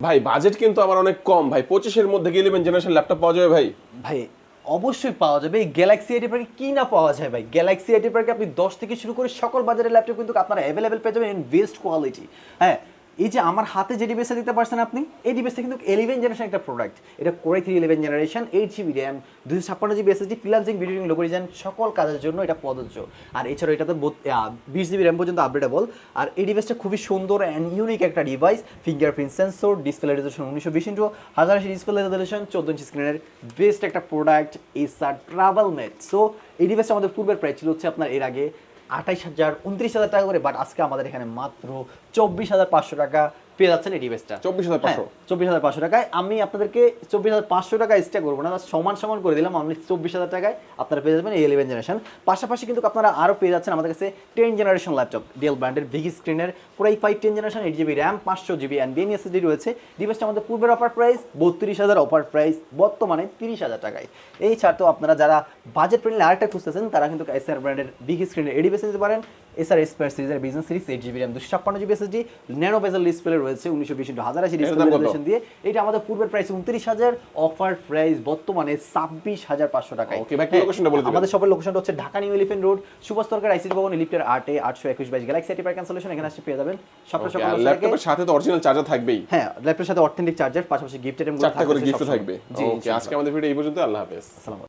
ভাই বাজেট কিন্তু আমার অনেক কম ভাই, 25 এর মধ্যে কি 11 জেনারেশন ল্যাপটপ পাওয়া যাবে ভাই? ভাই অবশ্যই পাওয়া যাবে। এই গ্যালাক্সি এটি পার্কে কি না পাওয়া যায় ভাই। গ্যালাক্সি এটি পার্কে আপনি 10 থেকে শুরু করে সকল বাজারের ল্যাপটপ কিন্তু আপনারা অ্যাভেলেবেল পেয়ে যাবেন ইন বেস্ট কোয়ালিটি। হ্যাঁ, এই যে আমার হাতে যে ডিভাইসটা দিতে পারছেন আপনি, এই ডিভাইসটা কিন্তু 11 জেনারেশন একটা প্রোডাক্ট। এটা core i 3 11 generation, 8 GB RAM, 256 GB SSD, freelancing, video editing, logo design সকল কাজের জন্য এটা প্রযোজ্য। আর এছাড়াও এটাতে 20 GB র্যাম পর্যন্ত আপডেটেবল। আর এই ডিভাইসটা খুবই সুন্দর অ্যান্ড ইউনিক একটা device. Fingerprint sensor, display resolution 1920x1080 display resolution, 14 ইঞ্চি স্ক্রিনের বেস্ট একটা প্রোডাক্ট। এসার ট্রাভেল মেট। সো এই ডিভাইসটা আমাদের পূর্বের প্রাইস ছিল হচ্ছে আপনার এর আগে 28,000 29,000 টাকা করে, বাট আজকে আমাদের এখানে মাত্র 24,500 টাকা পেয়ে যাচ্ছেন এই ডিভাইসটা। 24,500 24,500 টাকায় আমি আপনাদেরকে 24,500 টাকা এক্সট্রা করবো না, সমান সমান করে দিলাম। আমি 24,000 টাকায় আপনারা পেয়ে যাবেন এই 11 জেনারেশন। পাশাপাশি কিন্তু আপনারা আরও পেয়ে যাচ্ছেন আমাদের কাছে 10 জেনারেশন ল্যাপটপ, ডেল ব্র্যান্ডের বিগ স্ক্রিনের পুরাই 10 generation, 8 GB RAM, 500 GB NVMe SSD রয়েছে। ডিভাইসটা আমাদের পূর্বের অফার প্রাইস 32,000, অফার প্রাইস বর্তমানে 30,000 টাকায়। এই ছাড় তো আপনারা যারা বাজেট ফ্রেন্ডলি আরেকটা খুঁজতেছেন তারা কিন্তু এসআর ব্র্যান্ডের বিগ স্ক্রিনের এই ডিভাইস নিতে পারেন। এসআর স্পেয়ার সিরিজের business series 8 GB RAM, 256 GB SSD, nano বেজেল ডিসপ্লে রয়েছে 1920x1080 ডিসপ্লে রেজোলিউশন দিয়ে। এটা আমাদের পূর্বের প্রাইস 29,000, অফার প্রাইস বর্তমানে 26,500 টাকায়। ওকে ভাই, লোকেশনটা বলে দিবেন। আমাদের শপের লোকেশনটা হচ্ছে Dhaka New Elephant Road, Subhash Sarkar ICT Bhaban, লিফটের 8 821 গ্যালাক্সি এটি পার্ক ক্যান্সেলেশন। এখানে আসলে পেয়ে যাবেন সবটা সকাল 10 টাকা। ল্যাপটপের সাথে তো অরিজিনাল চার্জার থাকবেই। হ্যাঁ, ল্যাপটপের সাথে অথেন্টিক চার্জার, পাশাপাশি গিফট আইটেম 4টা করে গিফট থাকবে। জি, ওকে, আজকে আমাদের ভিডিও এই পর্যন্ত। আল্লাহ হাফেজ। আসসালামু আলাইকুম।